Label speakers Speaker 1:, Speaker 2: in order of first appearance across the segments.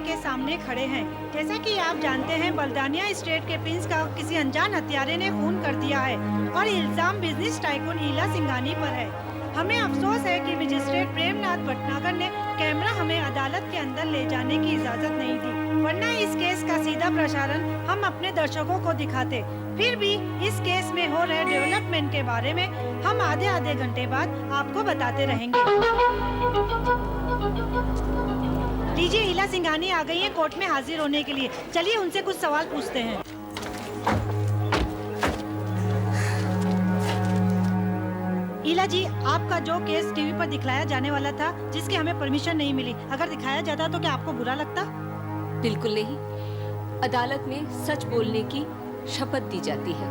Speaker 1: के सामने खड़े हैं। जैसा कि आप जानते हैं, बल्दानिया स्टेट के प्रिंस का किसी अनजान हत्यारे ने खून कर दिया है और इल्जाम बिजनेस टाइकून ईला सिंघानी पर है। हमें अफसोस है कि मजिस्ट्रेट प्रेमनाथ भटनागर ने कैमरा हमें अदालत के अंदर ले जाने की इजाजत नहीं दी, वरना इस केस का सीधा प्रसारण हम अपने दर्शकों को दिखाते। फिर भी इस केस में हो रहे डेवलपमेंट के बारे में हम आधे घंटे बाद आपको बताते रहेंगे। लीजिए, ईला सिंघानी आ गई है कोर्ट में हाजिर होने के लिए। चलिए उनसे कुछ सवाल पूछते हैं। ईला जी, आपका जो केस टीवी पर दिखलाया जाने वाला था, जिसकी हमें परमिशन नहीं मिली, अगर दिखाया जाता तो क्या आपको बुरा लगता?
Speaker 2: बिल्कुल नहीं। अदालत में सच बोलने की शपथ दी जाती है।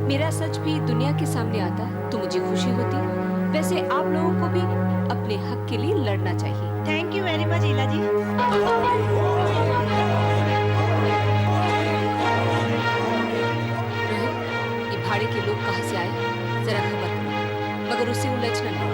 Speaker 2: मेरा सच भी दुनिया के सामने आता तो मुझे खुशी होती। वैसे आप लोगों को भी अपने हक के लिए लड़ना चाहिए।
Speaker 1: थैंक यू वेरी मच ईला जी।
Speaker 2: रोहित, ये भाड़े के लोग कहाँ से आए, जरा खबर दो, मगर उससे उलझना नहीं।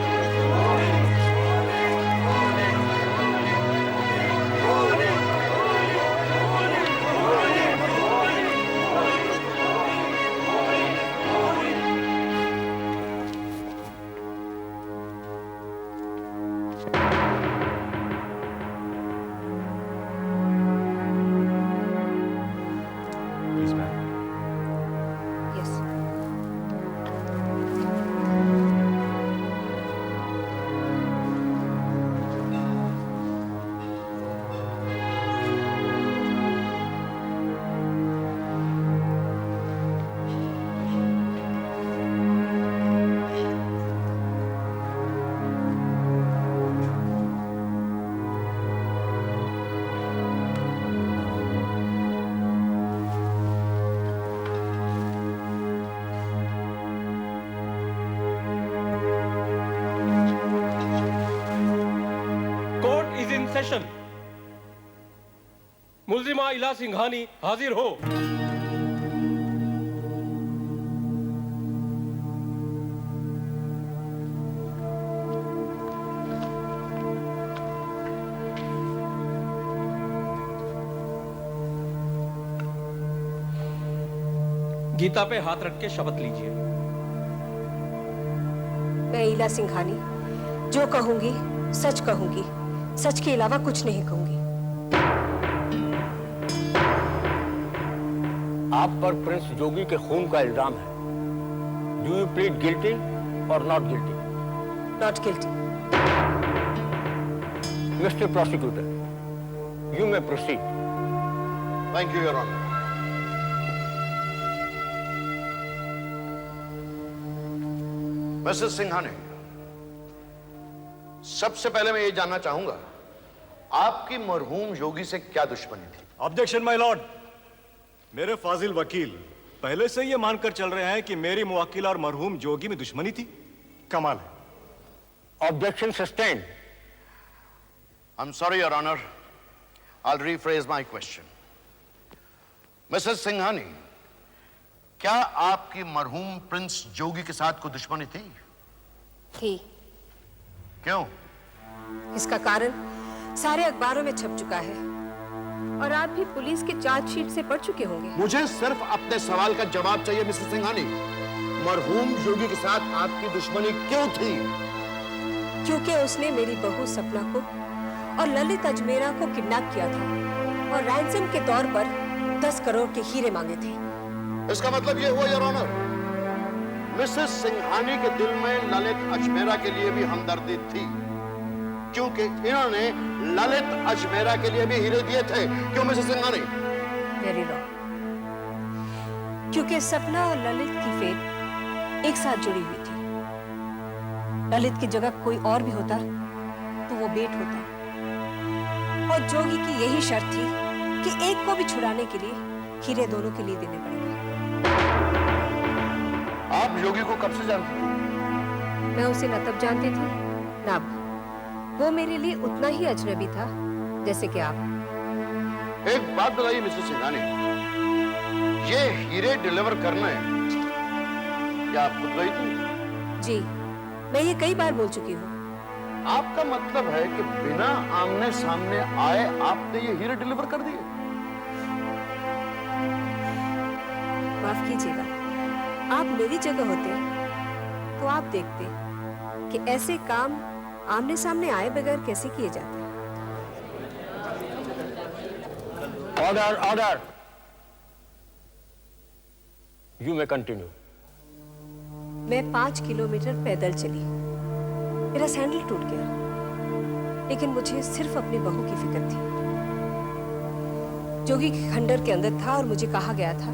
Speaker 3: सेशन। मुल्जिमा इला सिंघानी हाजिर हो। गीता पे हाथ रख के शपथ लीजिए।
Speaker 4: मैं इला सिंघानी जो कहूंगी सच कहूंगी, सच के अलावा कुछ नहीं कहूंगी।
Speaker 5: आप पर प्रिंस जोगी के खून का इल्जाम है। डू यू प्लीड गिल्टी और not guilty?
Speaker 4: Not guilty.
Speaker 5: Mister prosecutor, you may proceed.
Speaker 6: Thank you your honour. Mrs Singhani, सबसे पहले मैं ये जानना चाहूंगा, आपकी मरहूम योगी से क्या दुश्मनी थी?
Speaker 7: Objection my Lord. मेरे फाजिल वकील पहले से ये मानकर चल रहे हैं कि मेरी मुवक्किल और मरहूम जोगी में दुश्मनी थी। कमाल है।
Speaker 5: Objection sustained.
Speaker 6: I am sorry your honour, I will rephrase my question. Mrs Singhani, क्या आपकी मरहूम प्रिंस जोगी के साथ कोई दुश्मनी थी?
Speaker 4: थी।
Speaker 6: क्यों?
Speaker 4: इसका कारण सारे अखबारों में छप चुका है और आप भी पुलिस के चार्जशीट से पढ़ चुके होंगे।
Speaker 6: मुझे सिर्फ अपने सवाल का जवाब चाहिए मिसेस सिंघानी। मरहूम योगी के साथ आपकी दुश्मनी क्यों थी?
Speaker 4: क्योंकि उसने मेरी बहू सपना को और ललित अजमेरा को किडनैप किया था और रैंसम के तौर पर 10 करोड़ के हीरे मांगे थे।
Speaker 6: इसका मतलब यह हुआ योर ऑनर, मिसेस सिंघानी के दिल में ललित अजमेरा के लिए भी हमदर्दी थी, क्योंकि इन्होंने ललित अजमेरा के लिए भी हीरे दिए थे। क्यों मिसेस सिंघानी?
Speaker 4: Very wrong. क्योंकि सपना और ललित की फेट एक साथ जुड़ी हुई थी। ललित की जगह कोई और भी होता तो वो बेट होता, और जोगी की यही शर्त थी कि एक को भी छुड़ाने के लिए हीरे दोनों के लिए देने पड़ेंगे।
Speaker 6: आप योगी को कब से जानती थी?
Speaker 4: मैं उसे न तब जानती थी न अब। वो मेरे लिए उतना ही अजनबी था जैसे कि आप।
Speaker 6: एक बात बताइए मिसेस सिंघानी, ये हीरे डिलीवर करने क्या आप खुद गई थी?
Speaker 4: जी, मैं ये कई बार बोल चुकी हूँ।
Speaker 6: आपका मतलब है कि बिना आमने सामने आए आपने ये हीरे डिलीवर कर दिए?
Speaker 4: माफ कीजिएगा, आप मेरी जगह होते तो आप देखते कि ऐसे काम आमने सामने आए बगैर कैसे किए जाते हैं।
Speaker 5: Order order, you may continue.
Speaker 4: मैं 5 किलोमीटर पैदल चली, मेरा सैंडल टूट गया, लेकिन मुझे सिर्फ अपनी बहू की फिक्र थी। जोगी के खंडर के अंदर था और मुझे कहा गया था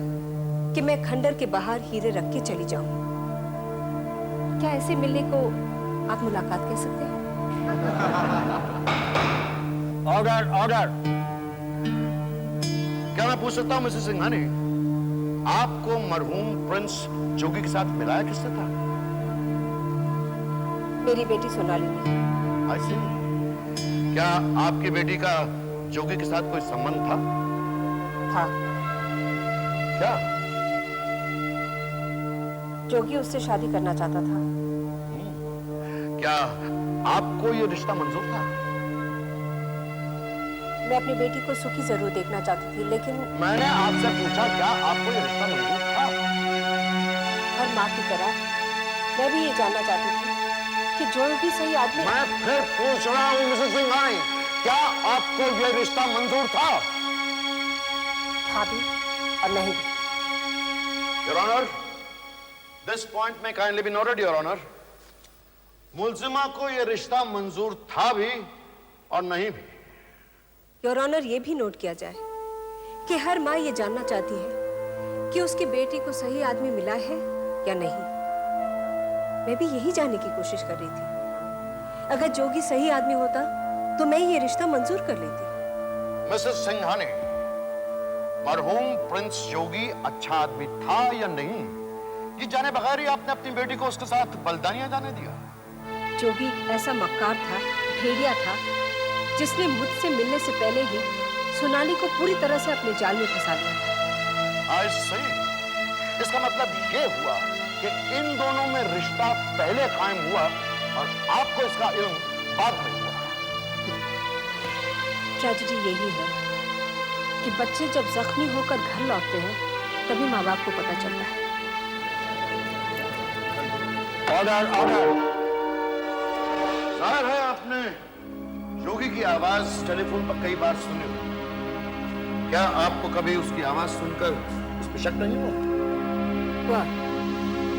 Speaker 4: कि मैं खंडर के बाहर हीरे रख के चली जाऊं। क्या ऐसे मिलने को आप मुलाकात कह सकते हैं?
Speaker 5: Order order.
Speaker 6: क्या मैं पूछ सकता हूं मिसेस सिंघानी, आपको मरहूम प्रिंस जोगी के साथ मिलाया किससे था?
Speaker 4: मेरी बेटी सोनाली ने।
Speaker 6: I see. क्या आपकी बेटी का जोगी के साथ कोई संबंध था?
Speaker 4: था।
Speaker 6: क्या?
Speaker 4: जोगी उससे शादी करना चाहता था।
Speaker 6: क्या आपको ये रिश्ता मंजूर था?
Speaker 4: मैं अपनी बेटी को सुखी जरूर देखना चाहती थी, लेकिन
Speaker 6: मैंने आपसे पूछा क्या आपको ये रिश्ता मंजूर था?
Speaker 4: हर माँ की तरह मैं भी ये जानना चाहती थी कि जो भी सही आदमी।
Speaker 6: मैं फिर पूछ रहा हूँ मिसेस सिंघानी, क्या आपको ये रिश्ता मंजूर था?
Speaker 4: था भी और नहीं भी।
Speaker 6: योर ऑनर, दिस पॉइंट में kindly be noted your honour. मुलजिमा को ये रिश्ता मंजूर था भी और नहीं भी।
Speaker 4: योर ऑनर, ये भी नोट किया जाए कि हर माँ ये जानना चाहती है कि उसकी बेटी को सही आदमी मिला है या नहीं। मैं भी यही जानने की कोशिश कर रही थी। अगर जोगी सही आदमी होता तो मैं ये रिश्ता मंजूर कर लेती।
Speaker 6: मिसेस सिंघानी, मरहूम प्रिंस जोगी अच्छा आदमी था या नहीं, ये जाने बगैर ही आपने अपनी बेटी को उसके साथ बलदानिया जाने दिया।
Speaker 4: जोगी एक ऐसा मक्कार था, भेड़िया था, जिसने मुझसे मिलने से पहले ही सोनाली को पूरी तरह से अपने जाल में फंसा लिया था।
Speaker 6: I see. इसका मतलब ये हुआ कि इन दोनों में रिश्ता पहले कायम हुआ और आपको इसका इल्म बाद में हुआ।
Speaker 4: ट्रेजेडी यही है कि बच्चे जब जख्मी होकर घर लौटते हैं तभी माँ बाप को पता चलता है।
Speaker 5: Order order.
Speaker 6: जाहिर है आपने जोगी की आवाज टेलीफोन पर कई बार सुनी होगी। क्या आपको कभी उसकी आवाज सुनकर उस पर शक नहीं हुआ?
Speaker 4: वाह,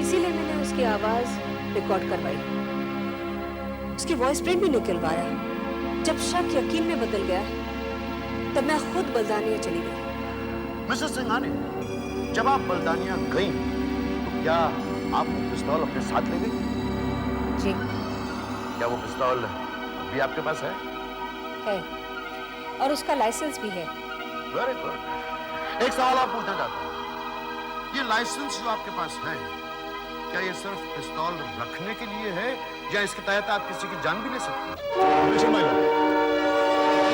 Speaker 4: इसीलिए मैंने उसकी आवाज रिकॉर्ड करवाई, उसकी वॉइस प्रिंट भी निकलवाया। जब शक यकीन में बदल गया तब मैं खुद बलदानिया चली गई।
Speaker 6: मिसेस सिंघानी, जब आप बलदानिया गई तो क्या आप वो पिस्तौल अपने साथ ले गई?
Speaker 4: जी
Speaker 6: क्या वो पिस्तौल भी आपके पास है?
Speaker 4: है, और उसका लाइसेंस भी है।
Speaker 6: Very good. एक सवाल आप पूछना चाहता हूँ, ये लाइसेंस जो आपके पास है, क्या ये सिर्फ पिस्तौल रखने के लिए है या इसके तहत आप किसी की जान भी ले सकते हैं?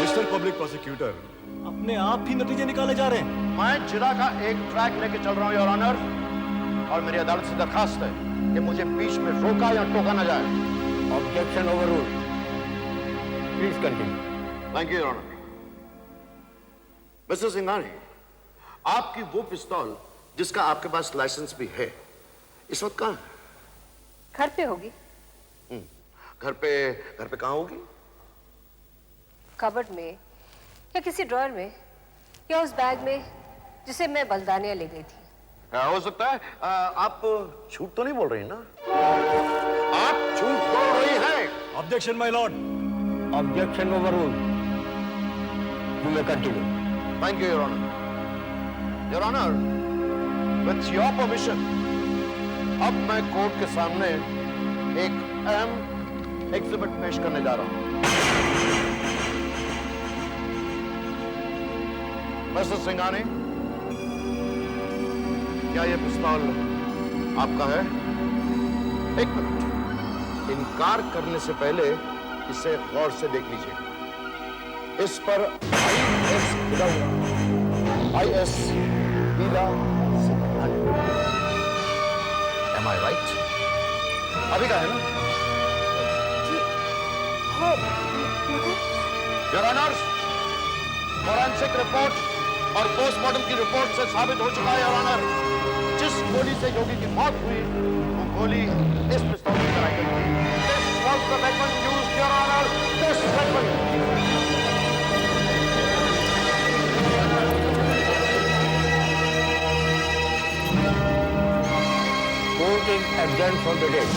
Speaker 7: मिस्टर पब्लिक प्रोसिक्यूटर, अपने आप ही नतीजे निकाले जा रहे हैं।
Speaker 6: मैं जिला का एक ट्रैक लेके चल रहा हूँ योर ऑनर, और मेरी अदालत से दरखास्त है कि मुझे बीच में रोका या टोका न जाए।
Speaker 5: Objection overruled. Please continue.
Speaker 6: Thank you your honour. Mister Singhani, आपकी वो पिस्तौल जिसका आपके पास लाइसेंस भी है इस वक्त कहाँ है?
Speaker 4: घर पे होगी।
Speaker 6: घर पे कहाँ होगी?
Speaker 4: कबर्ड में या किसी ड्रॉअर में या उस बैग में जिसे मैं बलदानिया ले गई थी।
Speaker 6: हो सकता है। आप झूठ तो नहीं बोल रही ना? आप झूठ बोल रही हैं।
Speaker 7: Objection my lord.
Speaker 5: Objection overruled. You may continue.
Speaker 6: Thank you your honour. Your honour, with your permission, अब मैं कोर्ट के सामने एक अहम एग्जिबिट पेश करने जा रहा हूं। मिस्टर सिंघानी, क्या यह पिस्तौल आपका है? एक मिनट, इनकार करने से पहले इसे गौर से देख लीजिए। इस पर IS लिखा हुआ, IS Heera Singhani. Am I right? अभी का है ना? योर ऑनर्स, फॉरेंसिक रिपोर्ट और पोस्टमार्टम की रिपोर्ट से साबित हो चुका है योर ऑनर, जिस गोली से योगी की मौत हुई वो गोली इस पिस्तौल से चलाई गई थी। This was the weapon used, your honor. This weapon.
Speaker 5: Court is adjourned for the day.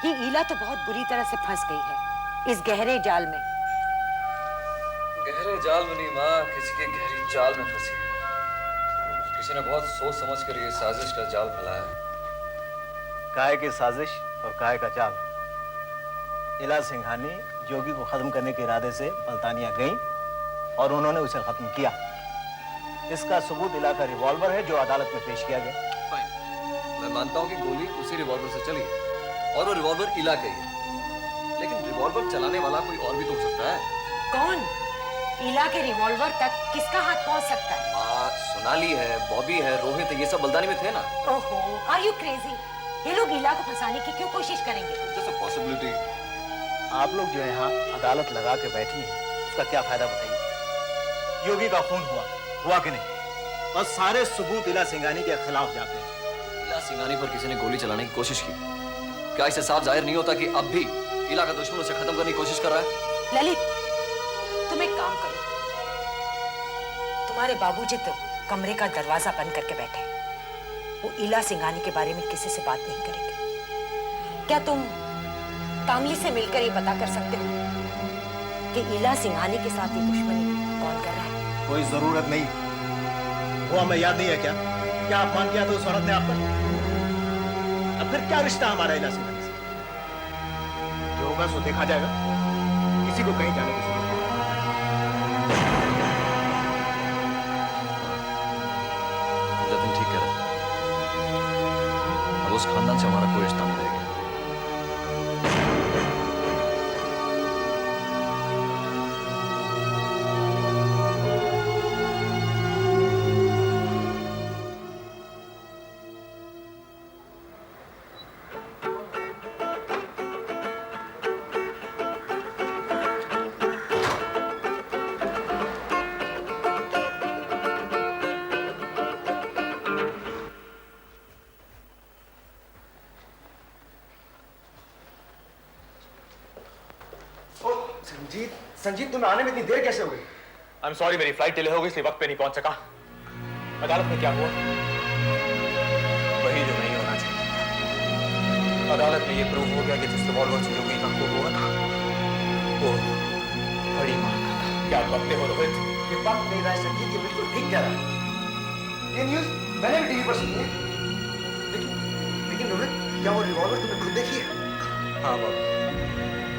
Speaker 8: ये ईला तो बहुत बुरी तरह से फंस गई है इस गहरे जाल में।
Speaker 9: गहरे जाल में नहीं माँ, किसी के गहरी चाल में फंसी है। किसी ने बहुत सोच समझ कर ये साजिश का जाल फैलाया है।
Speaker 10: काय की साजिश और काय का चाल। इला सिंघानी जोगी को खत्म करने के इरादे से मुल्तानिया गई और उन्होंने उसे खत्म किया। इसका सबूत इला का रिवॉल्वर है जो अदालत में पेश किया गया।
Speaker 9: फाइन, मैं मानता हूँ कि गोली उसी रिवॉल्वर से चली है और वो रिवॉल्वर इला का ही है, लेकिन रिवॉल्वर चलाने वाला कोई और भी तो हो सकता है।
Speaker 8: कौन? इला के रिवॉल्वर तक किसका हाथ पहुंच सकता है?
Speaker 9: माँ, सोनाली है, बॉबी है, रोहित है, ये सब बलदानी में थे ना।
Speaker 8: ओहो, आर यू क्रेजी? ये लोग इला को फंसाने की क्यों कोशिश करेंगे?
Speaker 9: Just a possibility.
Speaker 10: आप लोग जो यहाँ अदालत लगा के बैठी हैं, उसका क्या फायदा बताइए? योगी का खून हुआ कि नहीं? और सारे सबूत इला सिंघानी के खिलाफ जाते हैं।
Speaker 9: इला सिंघानी पर किसी ने गोली चलाने की कोशिश की। क्या इससे साफ जाहिर नहीं होता कि अब भी इला का दुश्मन उसे खत्म करने की कोशिश कर रहा है?
Speaker 8: ललित, तुम एक काम करो, तुम्हारे बाबूजी तो कमरे का दरवाजा बंद करके बैठे, वो इला सिंघानी के बारे में किसी से बात नहीं करेंगे। क्या तुम कामली से मिलकर ये पता कर सकते हो कि इला सिंघानी के साथ ये दुश्मनी कौन कर रहा है?
Speaker 10: कोई जरूरत नहीं। वो हमें याद नहीं है क्या? क्या अपमान किया था उस औरत ने आप पर? अब फिर क्या रिश्ता हमारा इला सिंघानी से? जो होगा सो देखा जाएगा। किसी को कहीं जाने की जरूरत नहीं।
Speaker 9: जतिन ठीक कह रहा है। अब उस खानदान से हमारा कोई रिश्ता नहीं रहेगा।
Speaker 10: संजीत तुम्हें आने में इतनी देर कैसे हो गई?
Speaker 3: आई एम सॉरी, मेरी फ्लाइट डिले हो गई इसलिए वक्त पे नहीं पहुंच सका। अदालत में क्या हुआ? वही जो नहीं होना चाहिए। अदालत में ये प्रूव हो गया कि जिस रिवॉल्वर से जोगी का खून हुआ था वो बड़ी मां का था। क्या बकते हो रोहित?
Speaker 10: ये बात नहीं रहा है संजीत, ये बिल्कुल ठीक कह रहा है। ये न्यूज़ मैंने भी टीवी पर सुनी है। लेकिन रोहित, क्या वो रिवॉल्वर तुमने खुद देखी है?
Speaker 3: हाँ बाबू,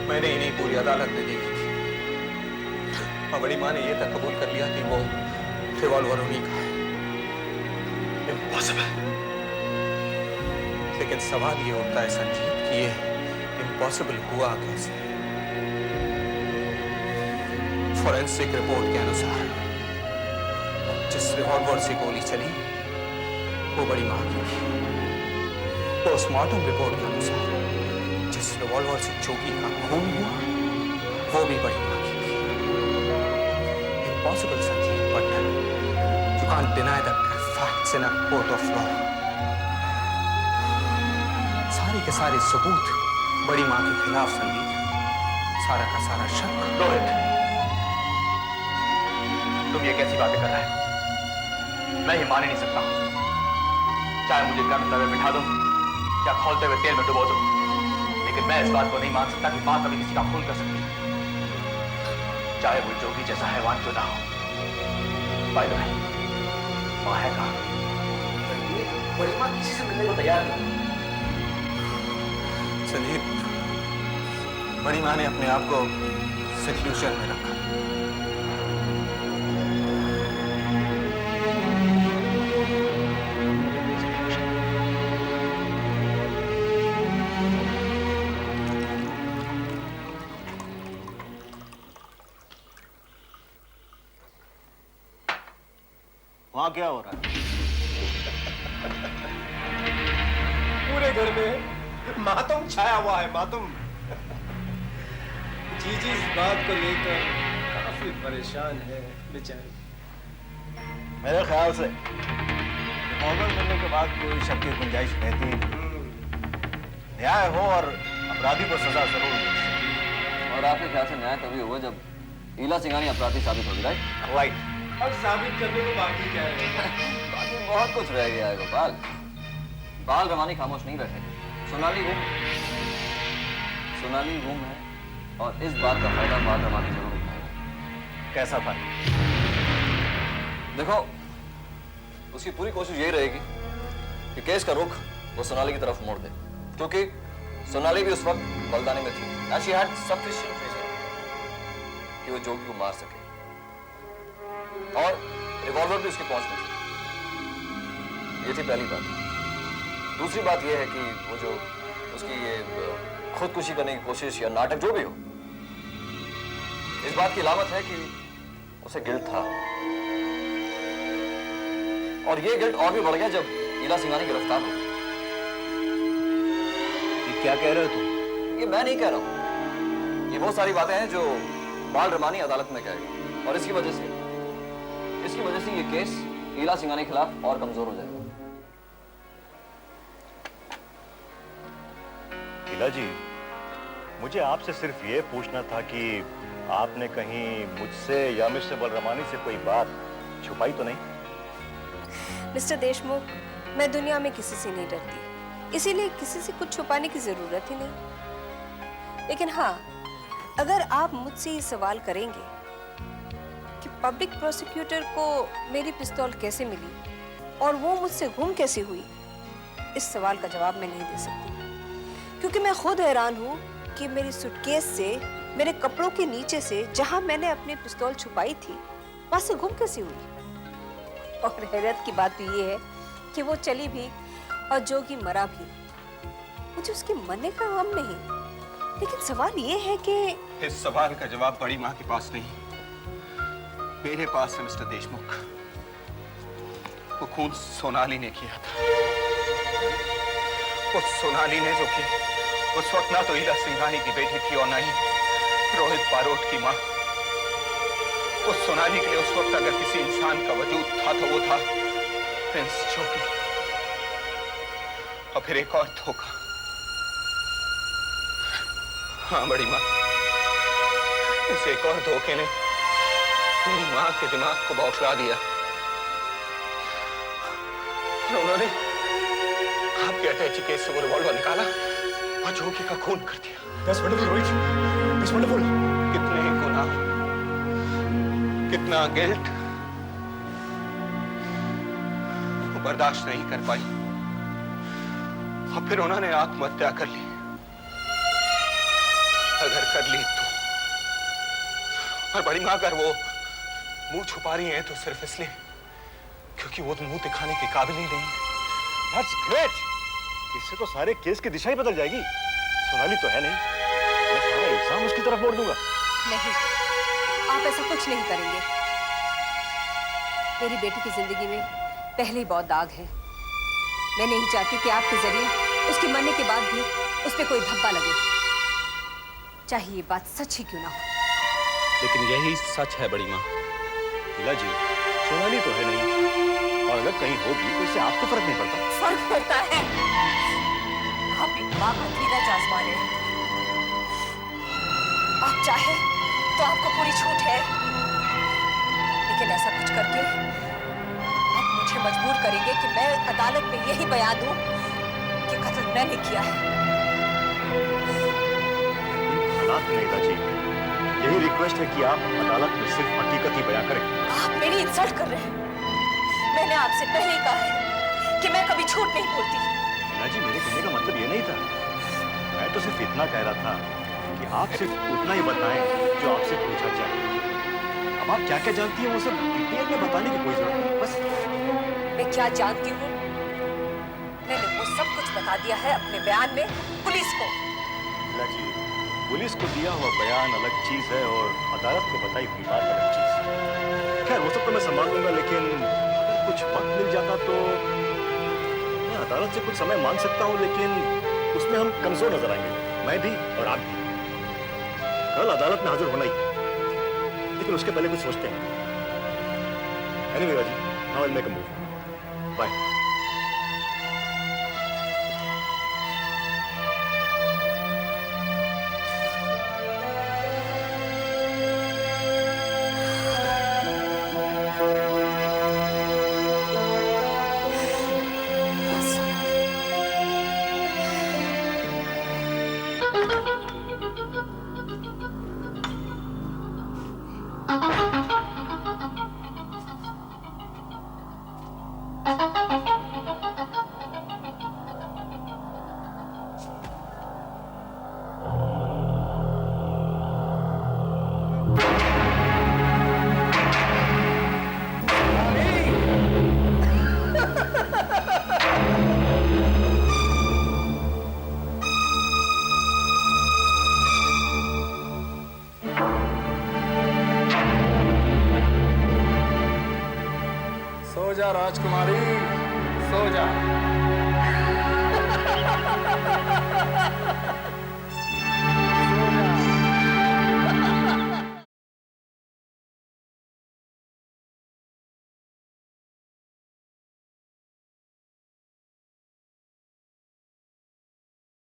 Speaker 3: मैंने ही नहीं, पूरी अदालत ने देखी थी। और बड़ी माँ ने ये तक कबूल कर लिया कि वो रिवॉल्वर उन्हीं का है। इम्पॉसिबल। लेकिन सवाल ये उठता है संजीत कि ये इम्पॉसिबल हुआ कैसे? फॉरेंसिक रिपोर्ट के अनुसार जिस रिवॉल्वर से गोली चली वो बड़ी माँ की थी। पोस्टमार्टम रिपोर्ट के अनुसार जिस रिवॉल्वर से जोगी का खून हुआ वो भी बड़ी माँ की थी। Impossible, Sanjeev, but you can't deny the facts in a court of law. सारे के सारे सबूत बड़ी माँ के खिलाफ संजीत, सारा का सारा शक। रोहित, तुम ये कैसी बातें कर रहे हो? मैं ये मान ही नहीं सकता। चाहे मुझे गर्म तवे में बिठा दो या खौलते हुए तेल में डुबो दो, लेकिन मैं इस बात को नहीं मान सकता कि माँ कभी किसी का खून कर सकती, चाहे वो जोगी जैसा हैवान क्यों ना हो। बाय द वे, माँ है कहाँ? बड़ी माँ किसी से मिलने को तैयार नहीं। संजीव, बड़ी माँ ने अपने आप को सिक्लूशन में रखा।
Speaker 5: वहां क्या हो रहा है?
Speaker 10: पूरे घर में मातम छाया हुआ है, मातम। जीजी इस बात को लेकर काफी परेशान है बेचारी।
Speaker 5: मेरे ख्याल से रिवॉल्वर मिलने के बाद कोई शक की गुंजाइश रहती नहीं। न्याय हो और अपराधी को सजा जरूर मिले।
Speaker 9: और आपके ख्याल से न्याय तभी हुआ जब ईला सिंघानी अपराधी साबित होगी, राइट?
Speaker 5: राइट।
Speaker 10: अब साबित करने को बाकी क्या है?
Speaker 9: बाकी बहुत कुछ रह गया है गोपाल। बाल रमानी खामोश नहीं बैठे। सोनाली गुम है और इस बात का फायदा बाल रमानी जरूर उठाएगा।
Speaker 5: कैसा था?
Speaker 9: देखो, उसकी पूरी कोशिश यही रहेगी कि केस का रुख वो सोनाली की तरफ मोड़ दे, क्योंकि सोनाली भी उस वक्त बलदानी में थी। And she had sufficient reason कि वो जोगी को मार सके, और रिवॉल्वर भी उसके पहुंच में थी। ये थी पहली बात। दूसरी बात यह है कि वो जो उसकी ये खुदकुशी करने की कोशिश या नाटक जो भी हो, इस बात की अलामत है कि उसे गिल्ट था, और ये गिल्ट और भी बढ़ गया जब ईला सिंघानी गिरफ्तार हो।
Speaker 5: ये क्या कह रहे हो तुम?
Speaker 9: ये मैं नहीं कह रहा हूं, ये बहुत सारी बातें हैं जो बाल रमानी अदालत में कहेगा, और इसकी वजह से ये केस ईला सिंघानी के खिलाफ और कमजोर हो जाएगा।
Speaker 7: ईला जी, मुझे आपसे सिर्फ ये पूछना था कि आपने कहीं मुझसे या मिस्टर बलरमानी से कोई बात छुपाई तो नहीं?
Speaker 4: मिस्टर देशमुख, मैं दुनिया में किसी से नहीं डरती, इसीलिए किसी से कुछ छुपाने की जरूरत ही नहीं। लेकिन हाँ, अगर आप मुझसे ये सवाल करेंगे कि पब्लिक प्रोसिक्यूटर को मेरी पिस्तौल कैसे मिली और वो मुझसे गुम कैसे हुई, इस सवाल का जवाब मैं नहीं दे सकती, क्योंकि मैं खुद हैरान हूँ कि मेरी सूटकेस से, मेरे कपड़ों के नीचे से जहां मैंने अपनी पिस्तौल छुपाई थी, वहां से गुम कैसे हुई। और हैरत की बात तो ये है कि वो चली भी और जोगी मरा भी। मुझे उसके मरने का गम नहीं, लेकिन सवाल ये है कि
Speaker 10: इस सवाल का जवाब बड़ी माँ के पास नहीं, मेरे पास है मिस्टर देशमुख। वो खून सोनाली ने किया था। उस सोनाली ने जो कि उस वक्त ना तो ईला सिंघानी की बेटी थी और ना ही रोहित बारोट की माँ। उस सोनाली के लिए उस वक्त अगर किसी इंसान का वजूद था तो वो था प्रिंस जोगी। और फिर एक और धोखा। हाँ बड़ी माँ, इस एक और धोखे ने मेरी माँ के दिमाग को बौखला दिया। और उन्होंने आपके अटैची केस से वो रिवॉल्वर निकाला और जोगी का खून कर दिया। That's wonderful, Rohit. That's wonderful. कितने गुनाह, कितना गिल्ट वो बर्दाश्त नहीं कर पाई, और फिर उन्होंने आत्महत्या कर ली। अगर कर ली तो, और बड़ी माँ अगर वो मुंह छुपा रही है तो सिर्फ इसलिए क्योंकि वो तो मुंह दिखाने के काबिल ही नहीं है।
Speaker 7: That's great. इससे तो सारे केस की दिशा ही बदल जाएगी। सोनाली तो है नहीं, मैं सारा इल्जाम उसकी तरफ मोड़ दूंगा।
Speaker 4: नहीं, आप ऐसा कुछ नहीं करेंगे। मेरी बेटी की जिंदगी में पहले ही बहुत दाग है। मैं नहीं चाहती कि आपके जरिए उसके मरने के बाद भी उस पर कोई धब्बा लगे, चाहे ये बात सच ही क्यों ना हो।
Speaker 10: लेकिन यही सच है बड़ी माँ।
Speaker 7: लीला जी, सोनाली तो है नहीं, और अगर कहीं होगी तो इससे आपको फर्क नहीं पड़ता।
Speaker 4: फर्क पड़ता है। आप एक माँ का धीरज आजमा रहे हैं। आप चाहे तो आपको पूरी छूट है, लेकिन ऐसा कुछ करके आप मुझे मजबूर करेंगे कि मैं अदालत में यही बयान दूं कि कत्ल मैंने किया है।
Speaker 7: हालात में लीला जी, यही रिक्वेस्ट है कि आप अदालत में सिर्फ हकीकत ही बयां करें।
Speaker 4: आप मेरी इंसल्ट कर रहे हैं। मैंने आपसे पहले ही कहा है कि मैं कभी झूठ नहीं बोलती।
Speaker 7: लीला जी, मेरे कहने का मतलब ये नहीं था। मैं तो सिर्फ इतना कह रहा था कि आप सिर्फ उतना ही बताएं जो आपसे पूछा जाए। अब आप क्या क्या जानती हैं वो सब डिटेल में बताने की कोई जरूरत नहीं। बस
Speaker 4: मैं क्या जानती हूँ, मैंने वो सब कुछ बता दिया है अपने बयान में पुलिस को।
Speaker 7: लीला जी, पुलिस को दिया हुआ बयान अलग चीज है और अदालत को बताई हुई बात अलग चीज है। खैर वो सब तो मैं संभाल लूंगा, लेकिन कुछ वक्त मिल जाता तो मैं अदालत से कुछ समय मांग सकता हूं, लेकिन उसमें हम कमजोर नजर आएंगे, मैं भी और आप भी। कल अदालत में हाजिर होना ही है, लेकिन उसके पहले कुछ सोचते हैं। एनीवे बाजी, now I will make a move. Bye.
Speaker 11: सो जा राजकुमारी, सो जा।